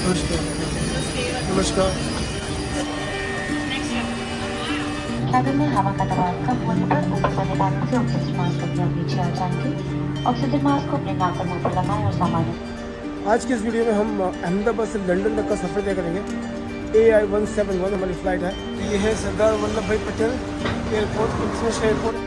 नमस्कार। नमस्कार। cabin में हवा का दबाव कम होने पर ऊपर वाले बैग से ऑक्सीजन मास्क अपने नीचे आ जाएंगे। ऑक्सीजन मास्क को अपने नाक और मुंह पर लगाएं और सामान्य। आज के इस वीडियो में हम अहमदाबाद से लंदन तक का सफ़र तय करेंगे। AI-171 हमारी फ़्लाइट है। ये है सरदार वल्लभ भाई पटेल एयरपोर्ट, इंटरनेशनल एयरपोर्ट।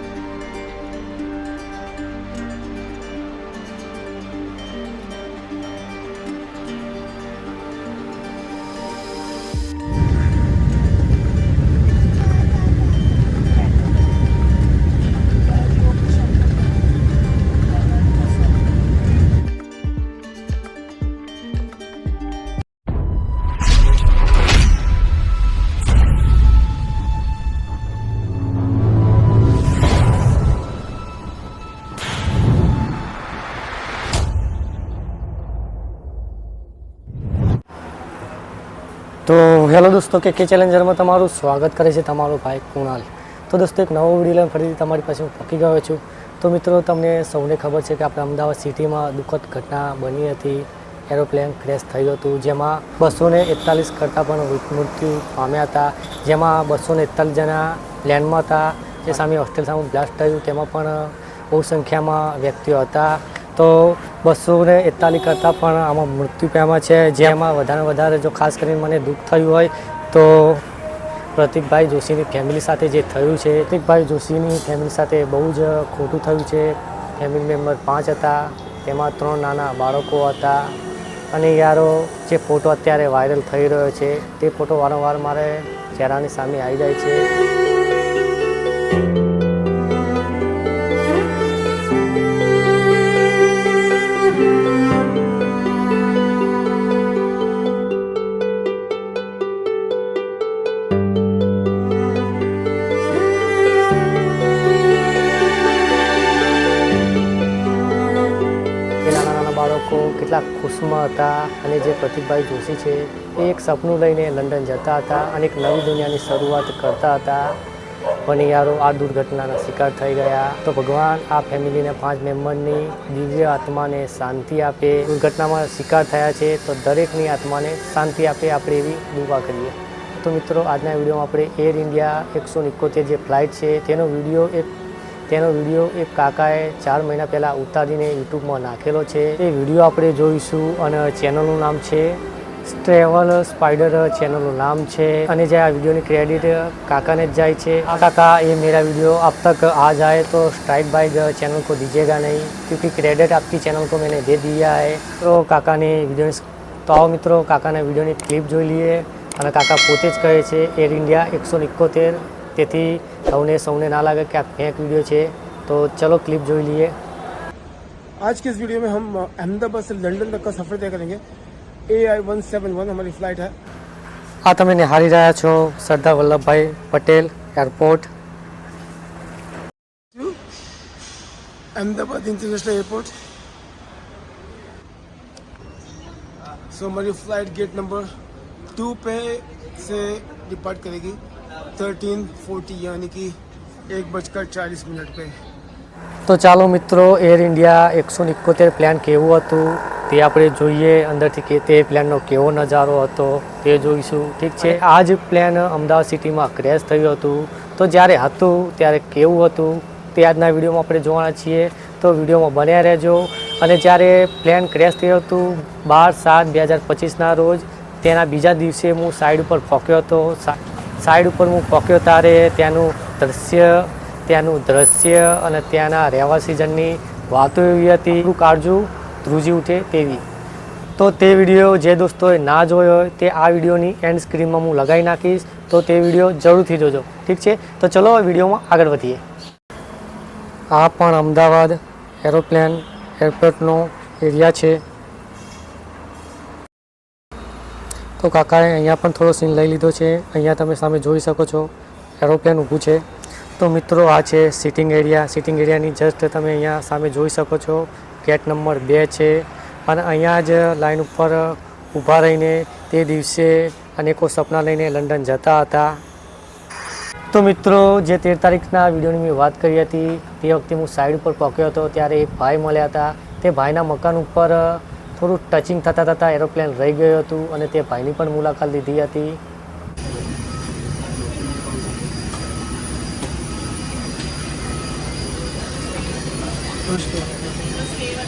તો હેલો દોસ્તો કે ચેલેન્જરમાં તમારું સ્વાગત કરે છે તમારો ભાઈ કુણાલ। તો દોસ્તો એક નવો વિડીયો લઈને ફરીથી તમારી પાસે હું પહોંચી ગયો છું। તો મિત્રો તમને સૌને ખબર છે કે આપણે અમદાવાદ સિટીમાં દુઃખદ ઘટના બની હતી। એરોપ્લેન ક્રેશ થયું હતું જેમાં 241 કરતાં પણ મૃત્યુ પામ્યા હતા, જેમાં 241 જણા પ્લેનમાં હતા। જે સામે હોસ્ટેલ સામે બ્લાસ્ટ થયું તેમાં પણ બહુ સંખ્યામાં વ્યક્તિઓ હતા। તો 241 કરતાં પણ આમાં મૃત્યુ પામ્યા છે, જેમાં વધારે જો ખાસ કરીને મને દુઃખ થયું હોય તો પ્રતિકભાઈ જોશીની ફેમિલી સાથે જે થયું છે। પ્રતિકભાઈ જોશીની ફેમિલી સાથે બહુ જ ખોટું થયું છે। ફેમિલી મેમ્બર 5 હતા, તેમાં 3 નાના બાળકો હતા। અને યારો જે ફોટો અત્યારે વાયરલ થઈ રહ્યો છે તે ફોટો વારંવાર મારે ચહેરાની સામે આવી જાય છે। બાળકો કેટલા ખુશમાં હતા અને જે પ્રતિકભાઈ જોશી છે એ એક સપનું લઈને લંડન જતા હતા અને એક નવી દુનિયાની શરૂઆત કરતા હતા, પણ યારો આ દુર્ઘટનાના શિકાર થઈ ગયા। તો ભગવાન આ ફેમિલીને 5 મેમ્બરની દિવ્ય આત્માને શાંતિ આપે। દુર્ઘટનામાં શિકાર થયા છે તો દરેકની આત્માને શાંતિ આપે, આપણે એવી દુઆ કરીએ। તો મિત્રો આજના વિડીયોમાં આપણે એર ઇન્ડિયા 171 જે ફ્લાઇટ છે તેનો વિડીયો એક કાકાએ 4 મહિના પહેલાં ઉતારીને યુટ્યુબમાં નાખેલો છે। એ વિડીયો આપણે જોઈશું અને ચેનલનું નામ છે ટ્રેવલ સ્પાઈડર, ચેનલનું નામ છે। અને જે આ વિડીયોની ક્રેડિટ કાકાને જ જાય છે। આ કાકા ये मेरा वीडियो अब तक आ जाए तो स्ट्राइक बाय चैनल को दीजिएगा नहीं, क्योंकि क्रेडिट आपकी चैनल को मैंने दे दिया है। तो काकाने विડીયોની તો આવો મિત્રો કાકાના વિડીયોની ક્લિપ જોઈ લઈએ। અને કાકા પોતે જ કહે છે એર ઇન્ડિયા 171, તેથી સૌને ના લાગે કે આ ફેક વિડીયો છે। તો ચલો ક્લિપ જોઈ લઈએ। आज के इस वीडियो में हम अहमदाबाद से लंदन तक का सफ़र तय करेंगे। AI-171 हमारी फ़्लाइट है। આ તમે નિહાળી રહ્યા છો Sardar Vallabhbhai Patel airport. Ahmedabad international airport. So हमारी फ़्लाइट गेट नंबर 2 पे से डिपार्ट करेगी 13:40 यानी कि 1:40 पे। તો ચાલો મિત્રો એર ઇન્ડિયા 171 પ્લેન કેવું હતું તે આપણે જોઈએ, અંદરથી કે તે પ્લેનનો કેવો નજારો હતો તે જોઈશું, ઠીક છે। આ જ પ્લેન અમદાવાદ સિટીમાં ક્રેશ થયું હતું, તો જ્યારે હતું ત્યારે કેવું હતું તે આજના વિડીયોમાં આપણે જોવાના છીએ। તો વિડીયોમાં બન્યા રહેજો। અને જ્યારે પ્લેન ક્રેશ થયું હતું 12/7/2025ના રોજ, તેના બીજા દિવસે હું સાઈડ ઉપર પહોંચ્યો હતો। સાઈડ ઉપર હું પહોંચ્યો ત્યારે ત્યાંનું દ્રશ્ય અને ત્યાંના રહેવાસીજનની વાતો એવી હતી, એટલું કાળજું ધ્રુજી ઉઠે તેવી। તો તે વિડીયો જે દોસ્તોએ ના જોયો હોય તે આ વિડીયોની એન્ડ સ્ક્રીનમાં હું લગાવી નાખીશ, તો તે વિડીયો જરૂરથી જોજો, ઠીક છે। તો ચલો વિડીયોમાં આગળ વધીએ। આ પણ અમદાવાદ એરપોર્ટનો એરિયા છે। તો કાકાએ અહીંયા પણ થોડો સીન લઈ લીધો છે। અહીંયા તમે સામે જોઈ શકો છો એરોપ્લેન ઊભું છે। તો મિત્રો આ છે સિટિંગ એરિયાની જસ્ટ તમે અહીંયા સામે જોઈ શકો છો ગેટ નંબર 2 છે। અને અહીંયા જ લાઈન ઉપર ઊભા રહીને તે દિવસે અનેકો સપના લઈને લંડન જતા હતા। તો મિત્રો જે 13 તારીખના વિડીયોની મેં વાત કરી હતી તે વખતે હું સાઈડ ઉપર પહોંચ્યો હતો ત્યારે એક ભાઈ મળ્યા હતા। તે ભાઈના મકાન ઉપર થોડું ટચિંગ થતાં થતાં એરોપ્લેન રહી ગયું હતું અને તે ભાઈની પણ મુલાકાત લીધી હતી.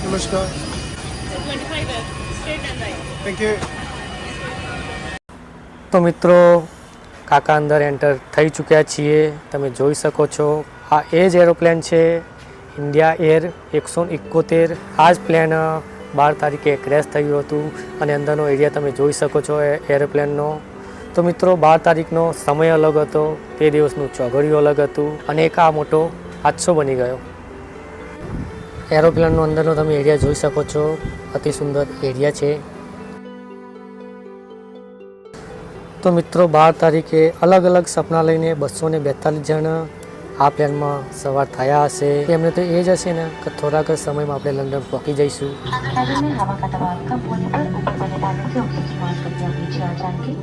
नमस्कार. Thank you. તો મિત્રો કાકા અંદર એન્ટર થઈ ચૂક્યા છીએ. તમે જોઈ શકો છો આ એ જ એરોપ્લેન છે ઇન્ડિયા એર 171. આ જ પ્લેન 12 તારીખે ક્રેશ થયું હતું અને અંદરનો એરિયા તમે જોઈ શકો છો એરોપ્લેનનો. તો મિત્રો 12 તારીખનો સમય અલગ હતો, તે દિવસનું ચોઘડિયું અલગ હતું અને એક આ મોટો હાદસો બની ગયો. એરોપ્લેનનો અંદરનો તમે એરિયા જોઈ શકો છો, અતિ સુંદર એરિયા છે. તો મિત્રો 12 તારીખે અલગ અલગ સપના લઈને 242 જણ આ પ્લેનમાં સવાર થયા હશે. એમને તો એ જ હશે ને કે થોડાક જ સમયમાં આપણે લંડન પહોંચી જઈશું. cabin में हवा का दबाव कम होने पर ऊपर बने पैनल से ऑक्सीजन मास्क अपने आप नीचे आ जाएंगे।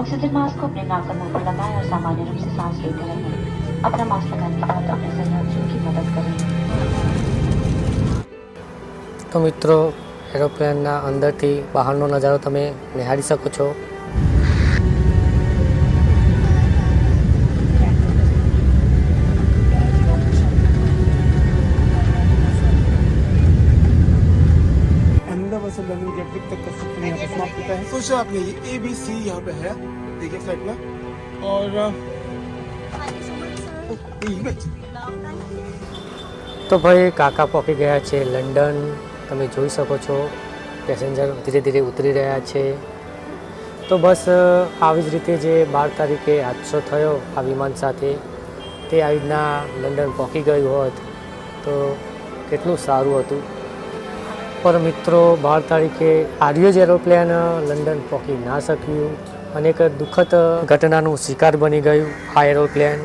ऑक्सीजन मास्क को अपने नाक और मुंह पर लगाएं और सामान्य रूप से सांस लेते रहें। अपना मास्क लगाने के बाद अपने सहयात्रियों की मदद करें। તો મિત્રો એરોપ્લેનના અંદરથી બહારનો નજારો તમે નિહાળી શકો છો. अहमदाबाद से लंदन गेटवे तक का सफर यहाँ पे समाप्त होता है. सोचा आपने ये ABC यहाँ पे है, देखिए फ्लाइट में. और તો ભાઈ કાકા પહોંચી ગયા છે લંડન. તમે જોઈ શકો છો પેસેન્જર ધીરે ધીરે ઉતરી રહ્યા છે. તો બસ આવી જ રીતે જે 12 તારીખે હાદસો થયો આ વિમાન સાથે, તે આવી રીતના લંડન પહોંચી ગયું હોત તો કેટલું સારું હતું. પણ મિત્રો 12 તારીખે આર્યો જ એરોપ્લેન લંડન પહોંચી ના શક્યું અને એક દુઃખદ ઘટનાનું શિકાર બની ગયું આ એરોપ્લેન.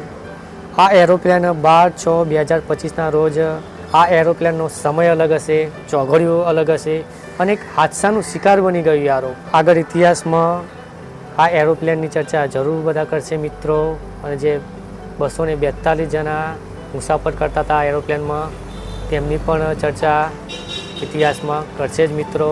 આ એરોપ્લેન 12/6/2025ના રોજ આ એરોપ્લેનનો સમય અલગ હશે, ચોઘડિયું અલગ હશે અને એક હાદસાનું શિકાર બની ગયું યારો. આગળ ઇતિહાસમાં આ એરોપ્લેનની ચર્ચા જરૂર બધા કરશે મિત્રો. અને જે 242 જણા મુસાફર કરતા હતા આ એરોપ્લેનમાં, તેમની પણ ચર્ચા ઇતિહાસમાં કરશે જ મિત્રો.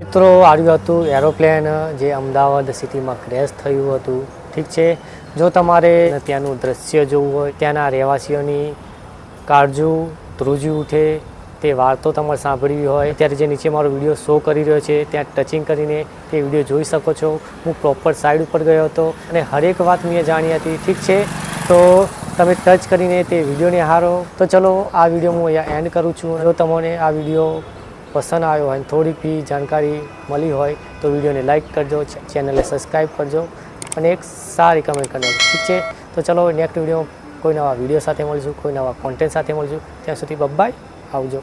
મિત્રો આવ્યું હતું એરોપ્લેન જે અમદાવાદ સિટીમાં ક્રેશ થયું હતું. ઠીક છે, જો તમારે ત્યાંનું દ્રશ્ય જોવું હોય, ત્યાંના રહેવાસીઓની કાળજું ધ્રુજી ઉઠે તે વાર્તો તમારે સાંભળવી હોય, ત્યારે જે નીચે મારો વિડીયો શો કરી રહ્યો છે ત્યાં ટચિંગ કરીને તે વિડીયો જોઈ શકો છો. હું પ્રોપર સાઈડ ઉપર ગયો હતો અને હરેક વાત મેં જાણી હતી. ઠીક છે, તો તમે ટચ કરીને તે વિડીયોને હારો. તો ચલો આ વિડીયો હું અહીંયા એન્ડ કરું છું. જો તમને આ વિડીયો પસંદ આવ્યો હોય, થોડીક બી જાણકારી મળી હોય તો વિડીયોને લાઇક કરજો, ચેનલને સબસ્ક્રાઈબ કરજો અને એક સારી કમેન્ટ કરજો. ઠીક છે, તો ચલો નેક્સ્ટ વિડીયો કોઈ નવા વિડીયો સાથે મળીશું, કોઈ નવા કોન્ટેન્ટ સાથે મળીશું. ત્યાં સુધી બાય, આવજો.